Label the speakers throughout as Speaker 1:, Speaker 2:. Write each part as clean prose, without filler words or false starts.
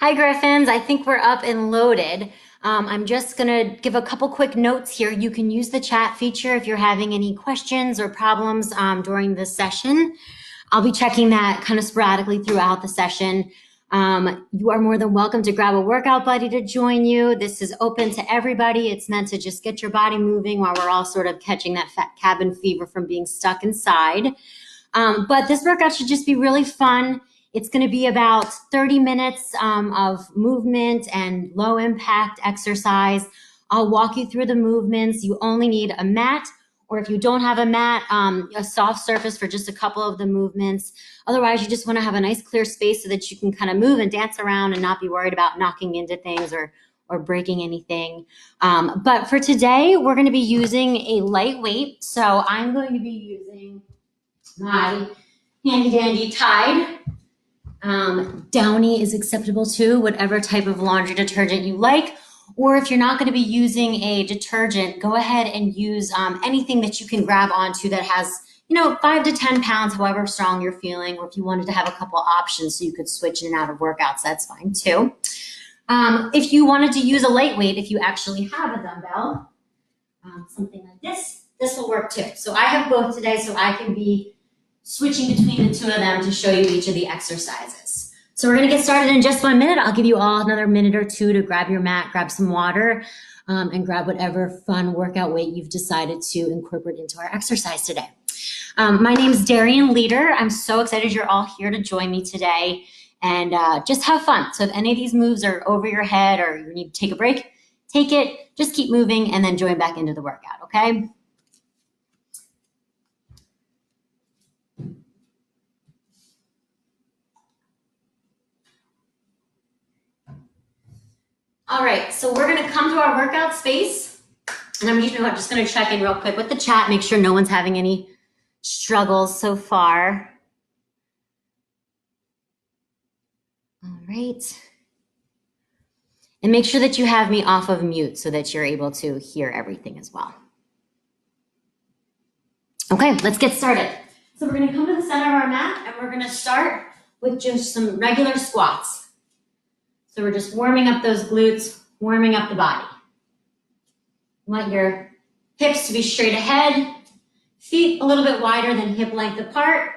Speaker 1: Hi, Griffins. I think we're up and loaded. I'm just going to give a couple quick notes here. You can use the chat feature if you're having any questions or problems during this session. I'll be checking that kind of sporadically throughout the session. You are more than welcome to grab a workout buddy to join you. This is open to everybody. It's meant to just get your body moving while we're all sort of catching that fat cabin fever from being stuck inside. But this workout should just be really fun. It's going to be about 30 minutes of movement and low impact exercise. I'll walk you through the movements. You only need a mat, or if you don't have a mat, a soft surface for just a couple of the movements. Otherwise, you just want to have a nice clear space so that you can kind of move and dance around and not be worried about knocking into things or breaking anything. But for today, we're going to be using a lightweight. So I'm going to be using my handy dandy Tide. Downy is acceptable too, whatever type of laundry detergent you like. Or if you're not going to be using a detergent, go ahead and use anything that you can grab onto that has, 5 to 10 pounds, however strong you're feeling. Or if you wanted to have a couple options so you could switch in and out of workouts, that's fine too. If you wanted to use a lightweight, if you actually have a dumbbell, something like this will work too. So I have both today, so I can be switching between the two of them to show you each of the exercises. So we're going to get started in just 1 minute. I'll give you all another minute or two to grab your mat, grab some water, and grab whatever fun workout weight you've decided to incorporate into our exercise today. My name is Darian Leader. I'm so excited you're all here to join me today and just have fun. So if any of these moves are over your head or you need to take a break, take it, just keep moving and then join back into the workout, okay? All right, so we're gonna come to our workout space, and I'm just gonna check in real quick with the chat, make sure no one's having any struggles so far. All right. And make sure that you have me off of mute so that you're able to hear everything as well. Okay, let's get started. So we're gonna come to the center of our mat, and we're gonna start with just some regular squats. So we're just warming up those glutes, warming up the body. You want your hips to be straight ahead, feet a little bit wider than hip length apart,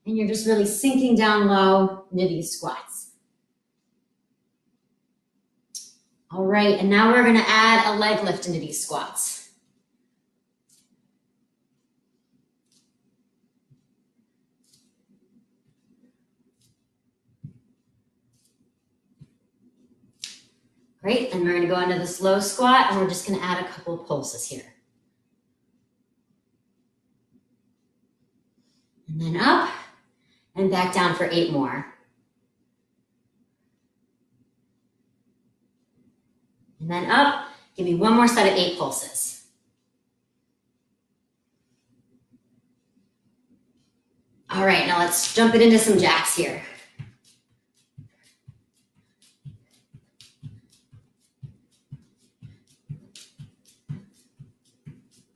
Speaker 1: and you're just really sinking down low into these squats. All right, and now we're gonna add a leg lift into these squats. Great, and we're gonna go into the slow squat, and we're just gonna add a couple of pulses here. And then up, and back down for 8 more. And then up, give me one more set of 8 pulses. All right, now let's jump it into some jacks here.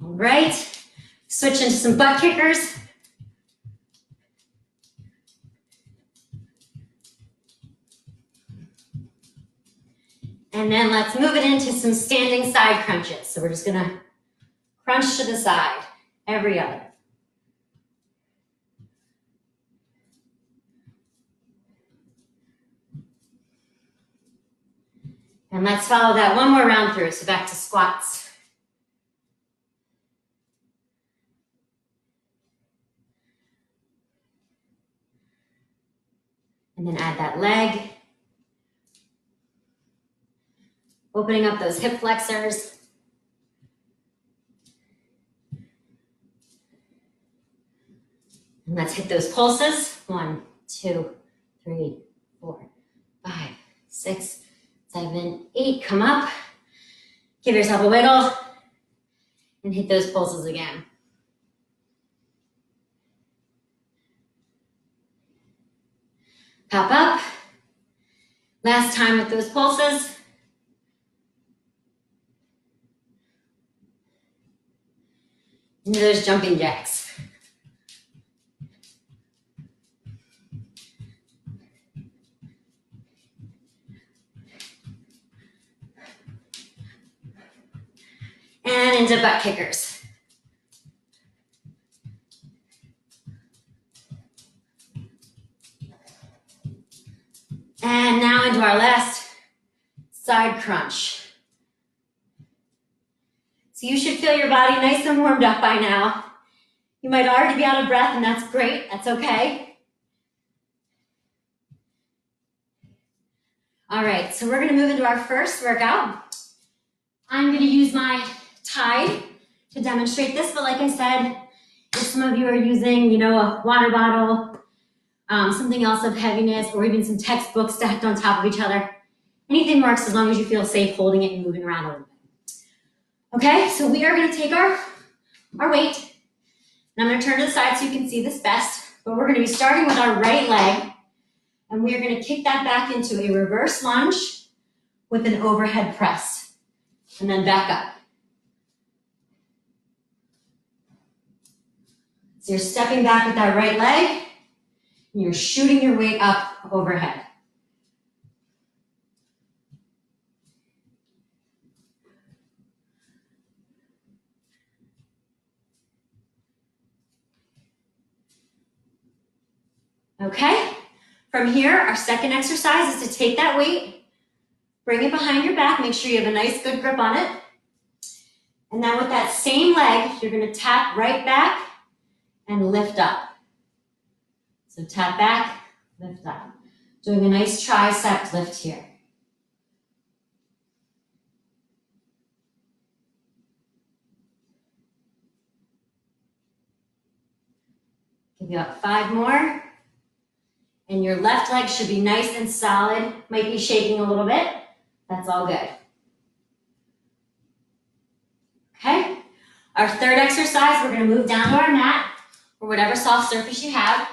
Speaker 1: All right, switch into some butt kickers. And then let's move it into some standing side crunches. So we're just gonna crunch to the side, every other. And let's follow that one more round through, so back to squats. And then add that leg. Opening up those hip flexors. And let's hit those pulses. 1, 2, 3, 4, 5, 6, 7, 8. Come up. Give yourself a wiggle. And hit those pulses again. Pop up. Last time with those pulses. Into those jumping jacks. and into butt kickers. And now into our last side crunch. So you should feel your body nice and warmed up by now. You might already be out of breath, and that's great. That's okay. All right, so we're gonna move into our first workout. I'm gonna use my Tide to demonstrate this, but like I said, if some of you are using, a water bottle, something else of heaviness, or even some textbooks stacked on top of each other, anything works as long as you feel safe holding it and moving around a little bit. Okay, so we are gonna take our weight, and I'm gonna turn to the side so you can see this best, but we're gonna be starting with our right leg, and we are gonna kick that back into a reverse lunge with an overhead press, and then back up. So you're stepping back with that right leg, and you're shooting your weight up overhead. Okay, from here, our second exercise is to take that weight, bring it behind your back, make sure you have a nice good grip on it. And then with that same leg, you're gonna tap right back and lift up. So tap back, lift up. Doing a nice tricep lift here. Give you about 5 more. And your left leg should be nice and solid. Might be shaking a little bit. That's all good. Okay. Our third exercise, we're gonna move down to our mat or whatever soft surface you have.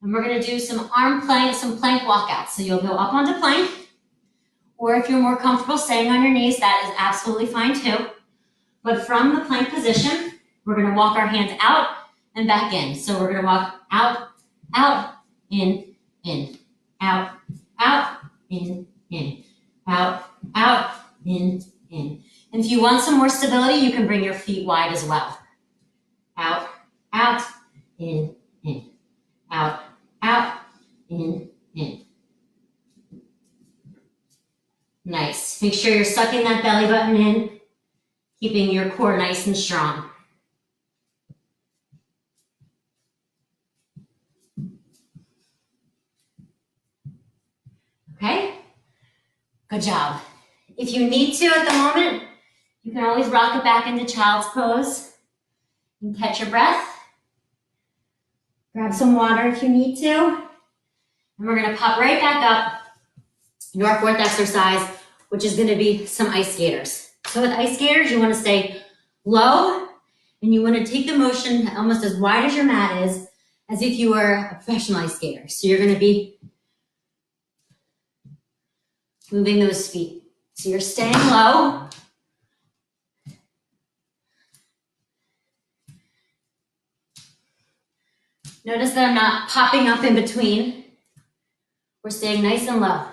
Speaker 1: And we're gonna do some arm plank, some plank walkouts. So you'll go up onto plank, or if you're more comfortable staying on your knees, that is absolutely fine too. But from the plank position, we're gonna walk our hands out and back in. So we're gonna walk out, out, in, out, out, in, out, out, in. And if you want some more stability, you can bring your feet wide as well. Out, out, in, out, out, in. Nice. Make sure you're sucking that belly button in, keeping your core nice and strong. Okay? Good job. If you need to at the moment, you can always rock it back into child's pose and catch your breath. Grab some water if you need to. And we're gonna pop right back up into our fourth exercise, which is gonna be some ice skaters. So with ice skaters, you wanna stay low, and you wanna take the motion almost as wide as your mat is, as if you were a professional ice skater. So you're gonna be moving those feet. So you're staying low. Notice that I'm not popping up in between. We're staying nice and low.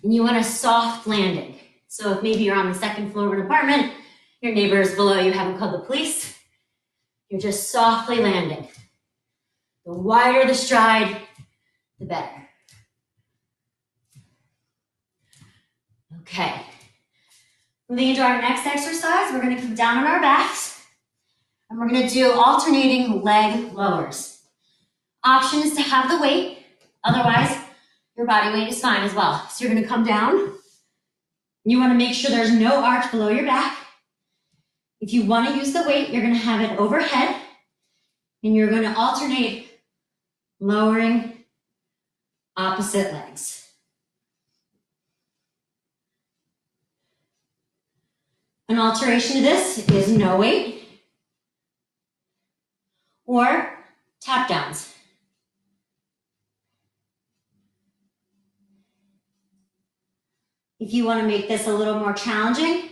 Speaker 1: And you want a soft landing. So if maybe you're on the second floor of an apartment, your neighbors below you haven't called the police, you're just softly landing. The wider the stride, the better. Okay. Moving into our next exercise, we're gonna come down on our backs, and we're gonna do alternating leg lowers. Option is to have the weight, otherwise your body weight is fine as well. So you're gonna come down. You wanna make sure there's no arch below your back. If you wanna use the weight, you're gonna have it overhead, and you're gonna alternate lowering opposite legs. An alteration to this is no weight or tap downs. If you want to make this a little more challenging,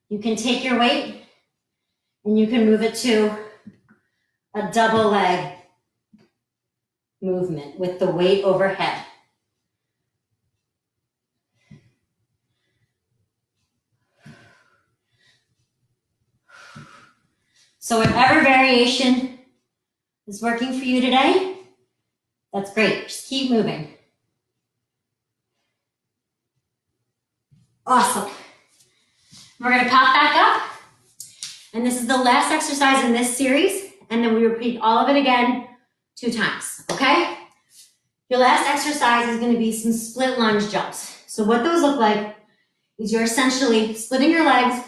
Speaker 1: you can take your weight and you can move it to a double leg movement with the weight overhead. So whatever variation is working for you today, that's great. Just keep moving. Awesome. We're gonna pop back up. And this is the last exercise in this series. And then we repeat all of it again 2 times, okay? Your last exercise is gonna be some split lunge jumps. So what those look like is you're essentially splitting your legs,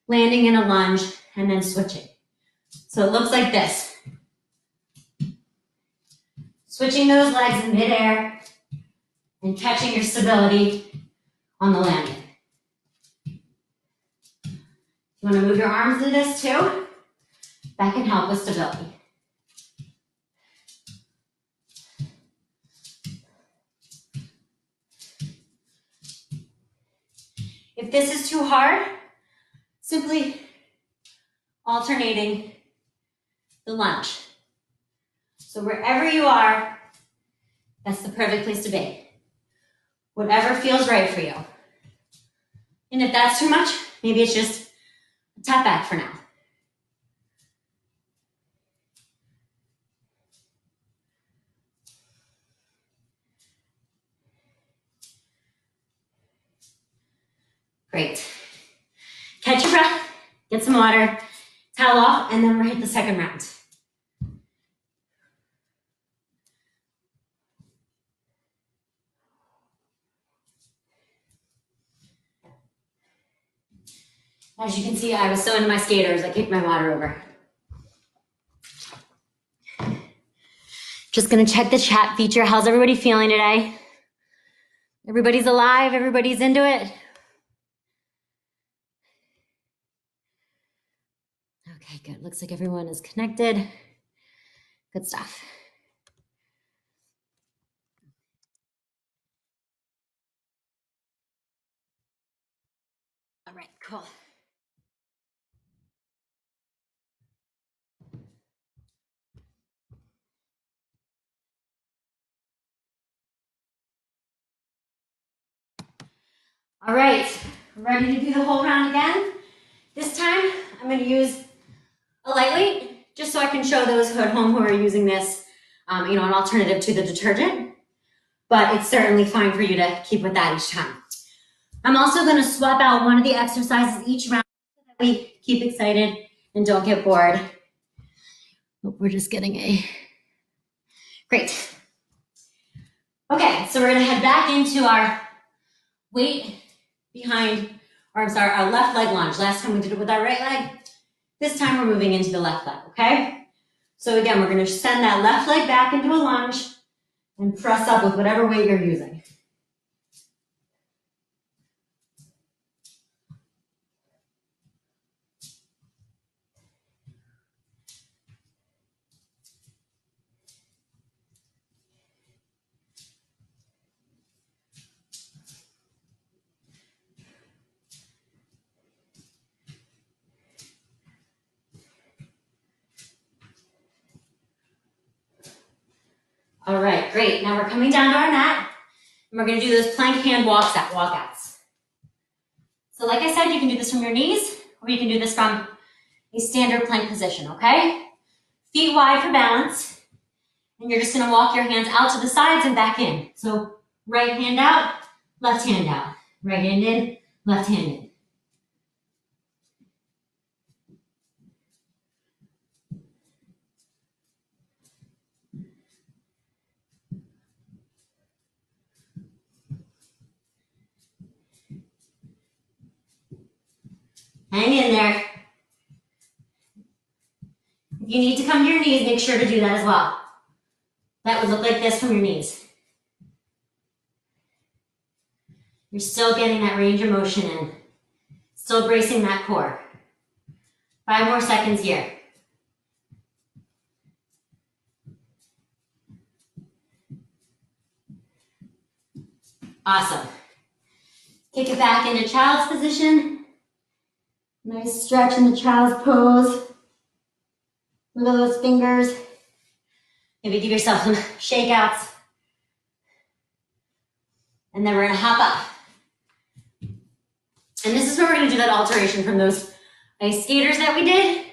Speaker 1: landing in a lunge, and then switching. So it looks like this. Switching those legs in midair and catching your stability on the landing. You want to move your arms into this too? That can help with stability. If this is too hard, simply alternating the lunge. So wherever you are, that's the perfect place to be. Whatever feels right for you. And if that's too much, maybe it's just a tap back for now. Great. Catch your breath, get some water, towel off, and then we're gonna hit the second round. As you can see, I was so into my skaters, I kicked my water over. Just gonna check the chat feature. How's everybody feeling today? Everybody's alive, everybody's into it? Okay, good. Looks like everyone is connected. Good stuff. All right, cool. All right, ready to do the whole round again? This time, I'm gonna use a lightweight, just so I can show those who at home who are using this, an alternative to the detergent, but it's certainly fine for you to keep with that each time. I'm also gonna swap out one of the exercises each round so that we keep excited and don't get bored. We're just getting great. Okay, so we're gonna head back into our weight behind, our left leg lunge. Last time we did it with our right leg. This time we're moving into the left leg, okay? So again, we're gonna send that left leg back into a lunge and press up with whatever weight you're using. All right, great. Now we're coming down to our mat, and we're gonna do those plank hand walkouts. So like I said, you can do this from your knees, or you can do this from a standard plank position, okay? Feet wide for balance, and you're just gonna walk your hands out to the sides and back in. So right hand out, left hand out. Right hand in, left hand in. Hang in there. If you need to come to your knees, make sure to do that as well. That would look like this from your knees. You're still getting that range of motion in. Still bracing that core. 5 more seconds here. Awesome. Kick it back into child's position. Nice stretch in the child's pose. Look at those fingers. Maybe give yourself some shakeouts. And then we're gonna hop up. And this is where we're gonna do that alteration from those ice skaters that we did.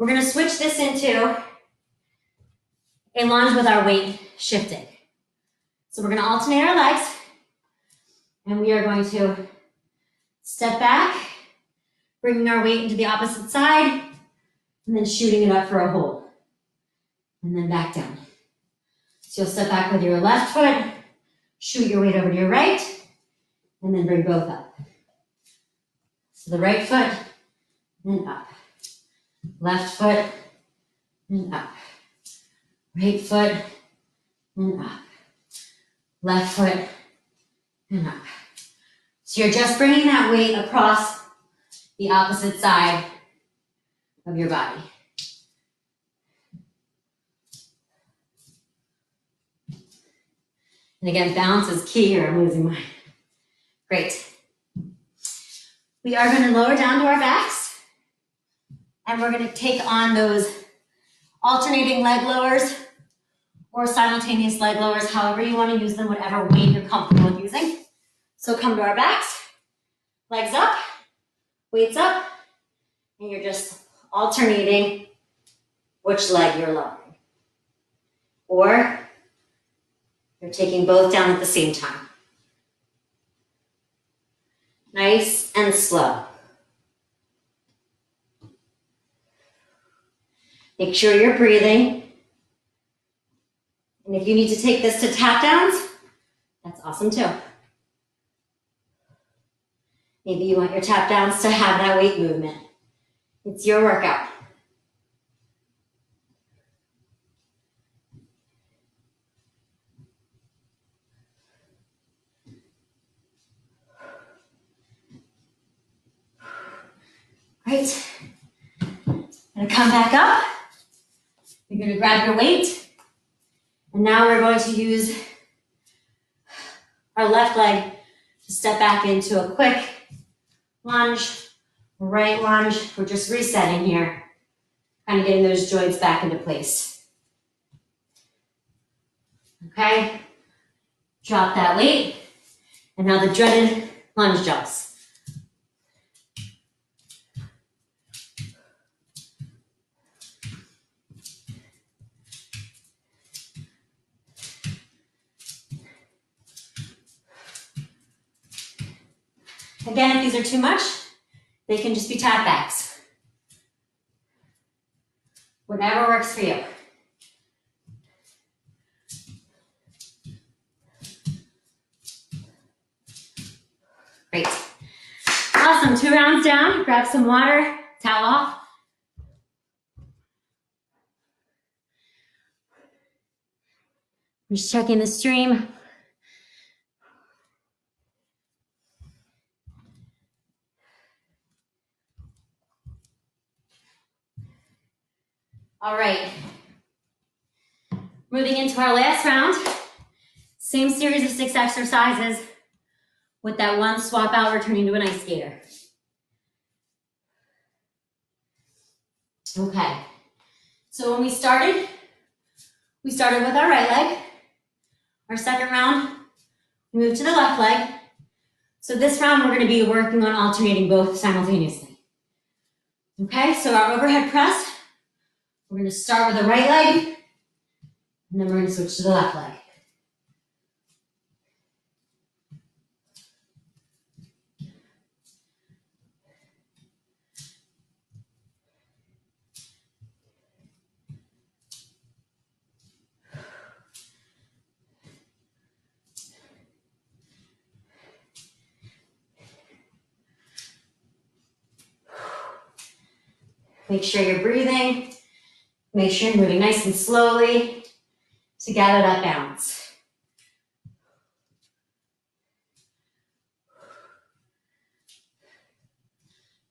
Speaker 1: We're gonna switch this into a lunge with our weight shifted. So we're gonna alternate our legs, and we are going to step back, bringing our weight into the opposite side, and then shooting it up for a hold. And then back down. So you'll step back with your left foot, shoot your weight over to your right, and then bring both up. So the right foot, and up. Left foot, and up. Right foot, and up. Left foot, and up. So you're just bringing that weight across the opposite side of your body. And again, balance is key here. I'm losing mine. Great. We are going to lower down to our backs, and we're going to take on those alternating leg lowers or simultaneous leg lowers, however you want to use them, whatever weight you're comfortable with using. So come to our backs, legs up, weights up, and you're just alternating which leg you're lowering. Or you're taking both down at the same time. Nice and slow. Make sure you're breathing. And if you need to take this to tap downs, that's awesome too. Maybe you want your tap downs to have that weight movement. It's your workout. Great. Gonna come back up. You're gonna grab your weight. And now we're going to use our left leg to step back into a quick lunge, right lunge. We're just resetting here, kind of getting those joints back into place. Okay, drop that weight. And now the dreaded lunge jumps. Again, if these are too much, they can just be tap backs. Whatever works for you. Great. Awesome, 2 rounds down, grab some water, towel off. I'm just checking the stream. All right, moving into our last round, same series of 6 exercises with that one swap out, returning to an ice skater. Okay, so when we started with our right leg. Our second round, we move to the left leg. So this round, we're gonna be working on alternating both simultaneously. Okay, so our overhead press, we're gonna start with the right leg, and then we're gonna switch to the left leg. Make sure you're breathing. Make sure you're moving nice and slowly to gather that balance.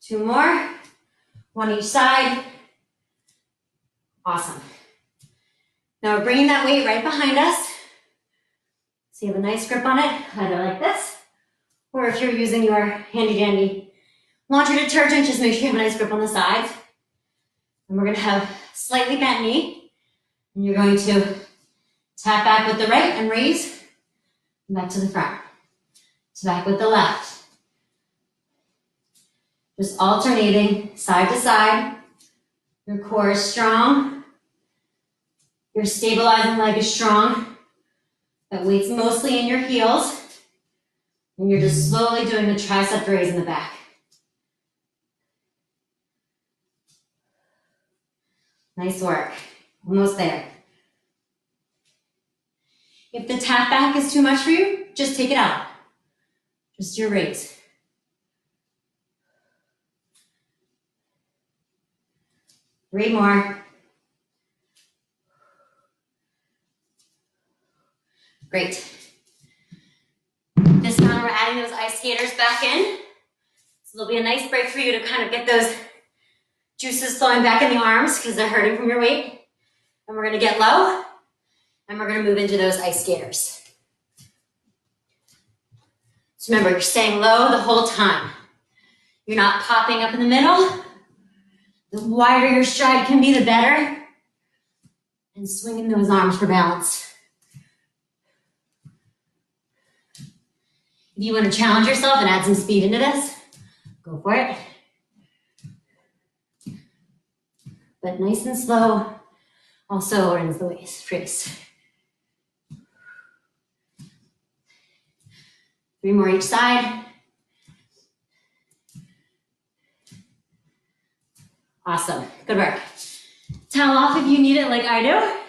Speaker 1: Two more, one each side. Awesome. Now we're bringing that weight right behind us. So you have a nice grip on it, either like this, or if you're using your handy dandy laundry detergent, just make sure you have a nice grip on the sides. And we're gonna have slightly bent knee. And you're going to tap back with the right and raise, and back to the front. To back with the left. Just alternating side to side Your core is strong. Your stabilizing leg is strong. That weight's mostly in your heels. And you're just slowly doing the tricep raise in the back. Nice work. Almost there. If the tap back is too much for you, just take it out. Just your raise. Three more. Great. This time we're adding those ice skaters back in. So there'll be a nice break for you to kind of get those juices flowing back in the arms because they're hurting from your weight. And we're gonna get low and we're gonna move into those ice skaters. So remember, you're staying low the whole time. You're not popping up in the middle. The wider your stride can be, the better. And swinging those arms for balance. If you want to challenge yourself and add some speed into this, go for it. But nice and slow, also lowers the waist, raise. 3 more each side. Awesome, good work. Towel off if you need it like I do.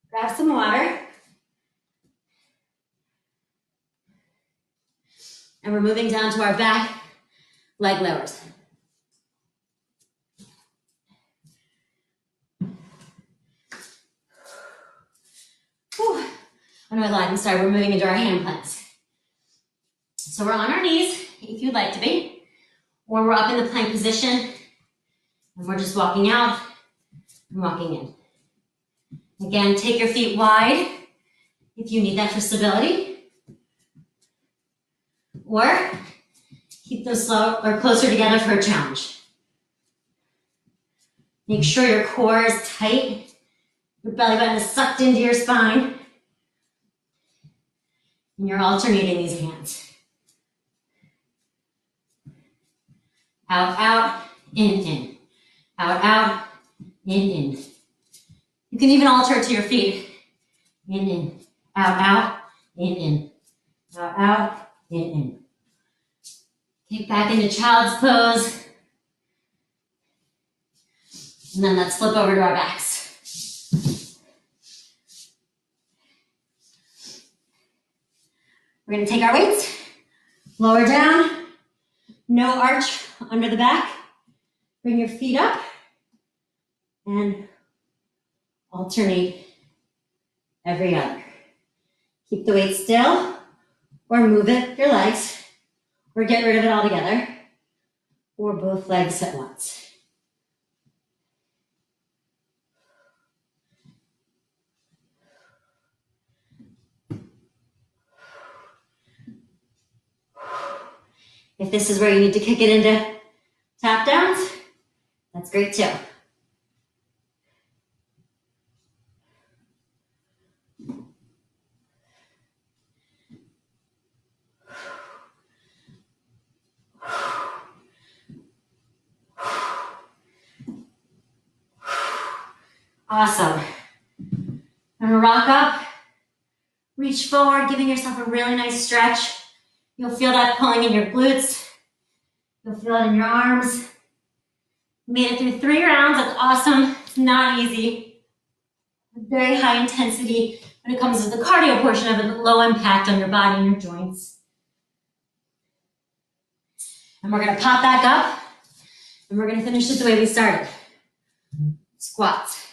Speaker 1: Grab some water. And we're moving down to our back leg lowers. Whew. Oh no, I lied, I'm sorry, we're moving into our hand plants. So we're on our knees, if you'd like to be, or we're up in the plank position, and we're just walking out and walking in. Again, take your feet wide if you need that for stability, or keep those slow or closer together for a challenge. Make sure your core is tight, your belly button is sucked into your spine, and you're alternating these hands. Out, out, in. Out, out, in. You can even alter it to your feet. In. Out, out, in. Out, out, in. Kick back into child's pose. And then let's flip over to our backs. We're gonna take our weights, lower down, no arch under the back. Bring your feet up and alternate every other. Keep the weight still or move it, your legs, or get rid of it altogether, or both legs at once. If this is where you need to kick it into tap downs, that's great too. Awesome. I'm gonna rock up, reach forward, giving yourself a really nice stretch. You'll feel that pulling in your glutes. You'll feel it in your arms. Made it through 3 rounds, that's awesome. It's not easy. Very high intensity when it comes to the cardio portion of it, but low impact on your body and your joints. And we're gonna pop back up, and we're gonna finish it the way we started. Squats.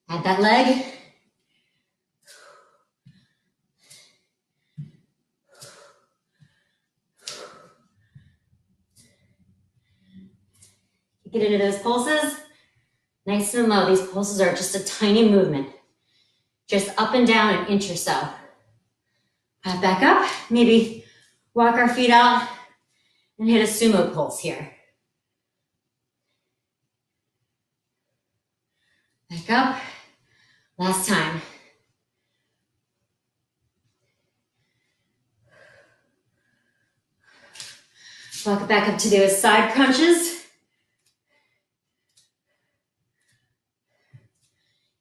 Speaker 1: Add that leg. Get into those pulses. Nice and low. These pulses are just a tiny movement. Just up and down an inch or so. Pop back up. Maybe walk our feet out and hit a sumo pulse here. Back up. Last time. Walk it back up to those side crunches.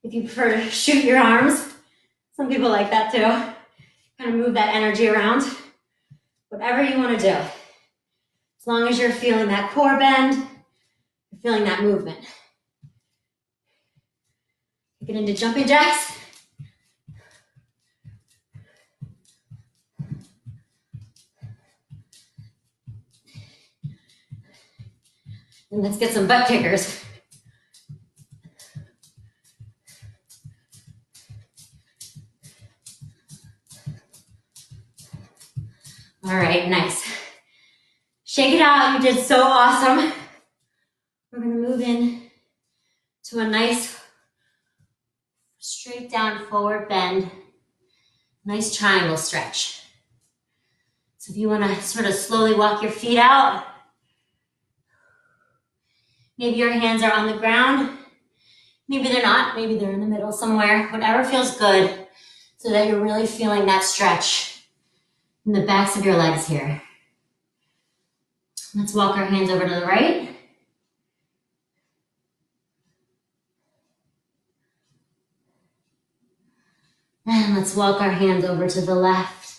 Speaker 1: If you prefer to shoot your arms, some people like that too. Kind of move that energy around. Whatever you want to do. As long as you're feeling that core bend, you're feeling that movement. Get into jumping jacks. And let's get some butt kickers. All right, nice. Shake it out, you did so awesome. We're gonna move in to a nice straight down forward bend. Nice triangle stretch. So if you wanna sort of slowly walk your feet out, maybe your hands are on the ground, maybe they're not, maybe they're in the middle somewhere, whatever feels good so that you're really feeling that stretch in the backs of your legs here. Let's walk our hands over to the right. And let's walk our hands over to the left.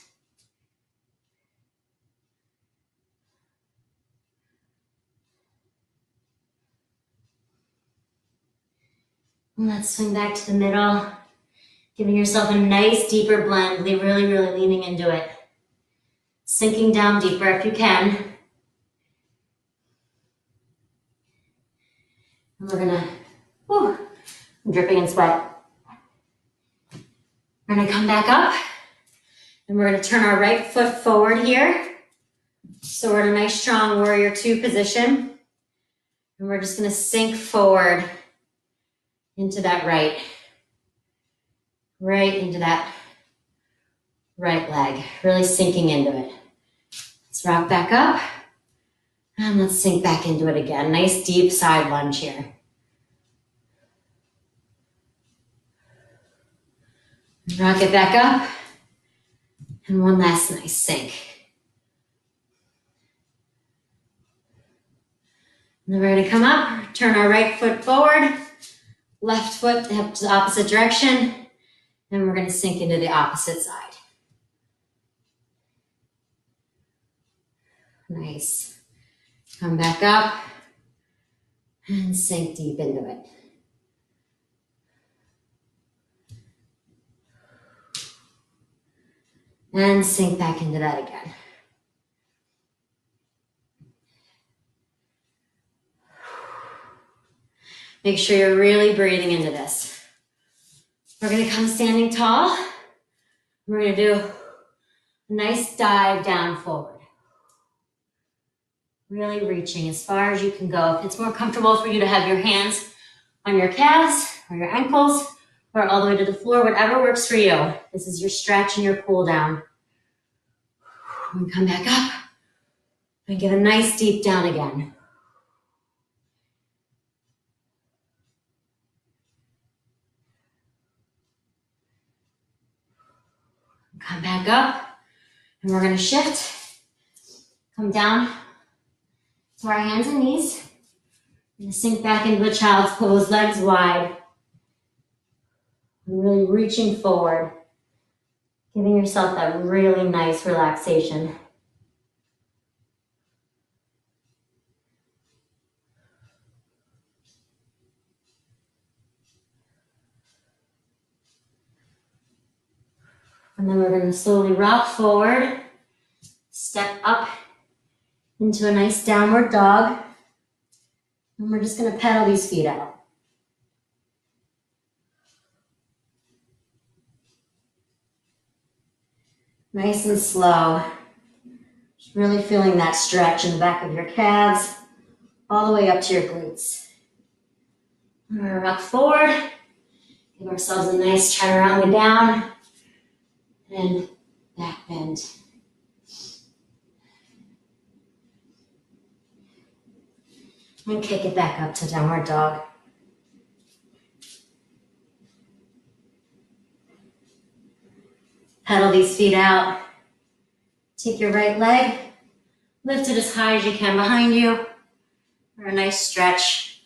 Speaker 1: And let's swing back to the middle, giving yourself a nice deeper blend, really leaning into it. Sinking down deeper if you can. And we're gonna, I'm dripping in sweat. We're gonna come back up and we're gonna turn our right foot forward here. So we're in a nice strong warrior two position. And we're just gonna sink forward into that right into that right leg, really sinking into it. Let's rock back up and let's sink back into it again. Nice deep side lunge here. Rock it back up and one last nice sink. And then we're gonna come up, turn our right foot forward, left foot to the opposite direction, and we're gonna sink into the opposite side. Nice. Come back up and sink deep into it. And sink back into that again. Make sure you're really breathing into this. We're gonna come standing tall. We're gonna do a nice dive down forward. Really reaching as far as you can go. If it's more comfortable for you to have your hands on your calves or your ankles or all the way to the floor, whatever works for you. This is your stretch and your cool down. And come back up and give a nice deep down again. Come back up and we're gonna shift. Come down to our hands and knees. We're gonna sink back into a child's pose, legs wide. And really reaching forward, giving yourself that really nice relaxation. And then we're gonna slowly rock forward, step up into a nice downward dog. And we're just gonna pedal these feet out. Nice and slow. Just really feeling that stretch in the back of your calves, all the way up to your glutes. We're gonna rock forward, give ourselves a nice chaturanga down, and back bend. And kick it back up to downward dog. Pedal these feet out. Take your right leg, Lift it as high as you can behind you for a nice stretch.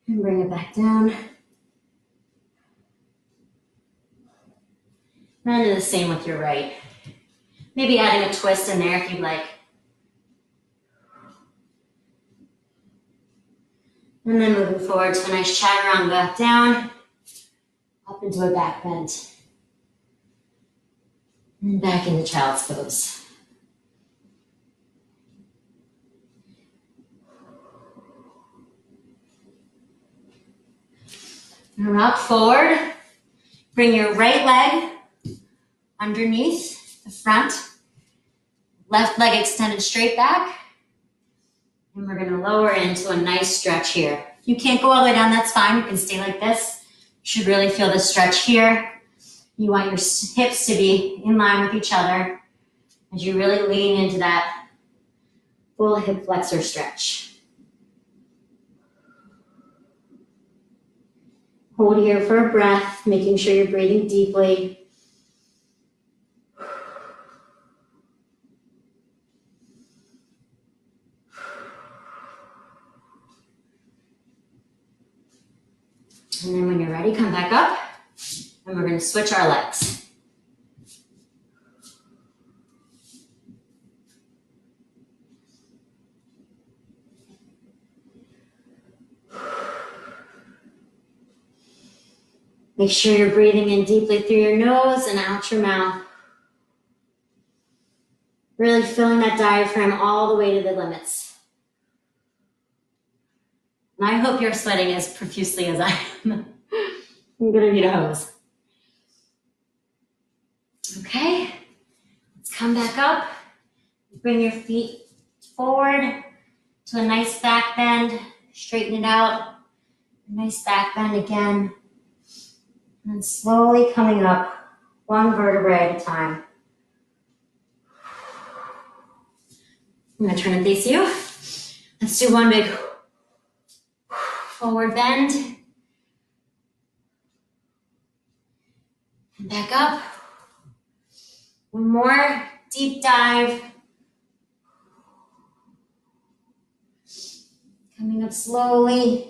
Speaker 1: And bring it back down. And do the same with your right. Maybe adding a twist in there if you'd like. And then moving forward to a nice chaturanga down, up into a back bend. And back into child's pose. And rock forward. Bring your right leg underneath the front. Left leg extended straight back. And we're gonna lower into a nice stretch here. If you can't go all the way down, that's fine. You can stay like this. You should really feel the stretch here. You want your hips to be in line with each other as you really lean into that full hip flexor stretch. Hold here for a breath, making sure you're breathing deeply. And then when you're ready, come back up, and we're going to switch our legs. Make sure you're breathing in deeply through your nose and out your mouth. Really filling that diaphragm all the way to the limits. And I hope you're sweating as profusely as I am. I'm gonna need a hose. Okay, let's come back up. Bring your feet forward to a nice back bend. Straighten it out. A nice back bend again. And then slowly coming up, one vertebrae at a time. I'm gonna turn and face you. Let's do one big forward bend. And back up. One more deep dive. Coming up slowly.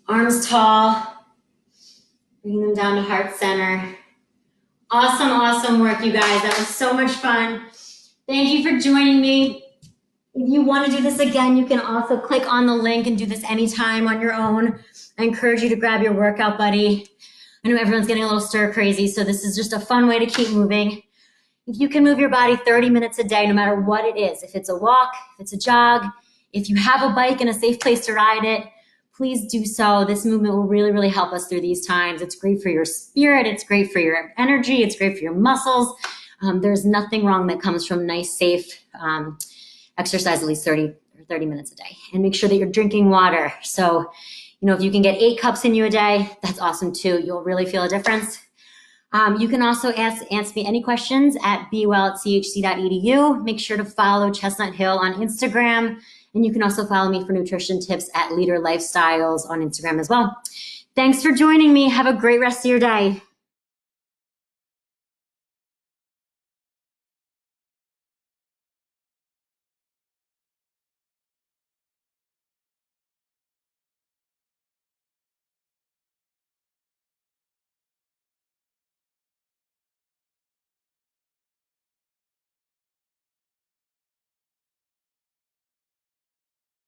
Speaker 1: Arms tall. Bring them down to heart center. Awesome, awesome work, you guys. That was so much fun. Thank you for joining me. If you want to do this again, you can also click on the link and do this anytime on your own. I encourage you to grab your workout buddy. I know everyone's getting a little stir crazy, so this is just a fun way to keep moving. If you can move your body 30 minutes a day, no matter what it is, if it's a walk, if it's a jog, if you have a bike and a safe place to ride it, please do so. This movement will really, really help us through these times. It's great for your spirit. It's great for your energy. It's great for your muscles. There's nothing wrong that comes from nice, safe exercise at least 30 minutes a day. And make sure that you're drinking water. So, if you can get 8 cups in you a day, that's awesome too. You'll really feel a difference. You can also ask me any questions at bewell@chc.edu. Make sure to follow Chestnut Hill on Instagram. And you can also follow me for nutrition tips at Leader Lifestyles on Instagram as well. Thanks for joining me. Have a great rest of your day.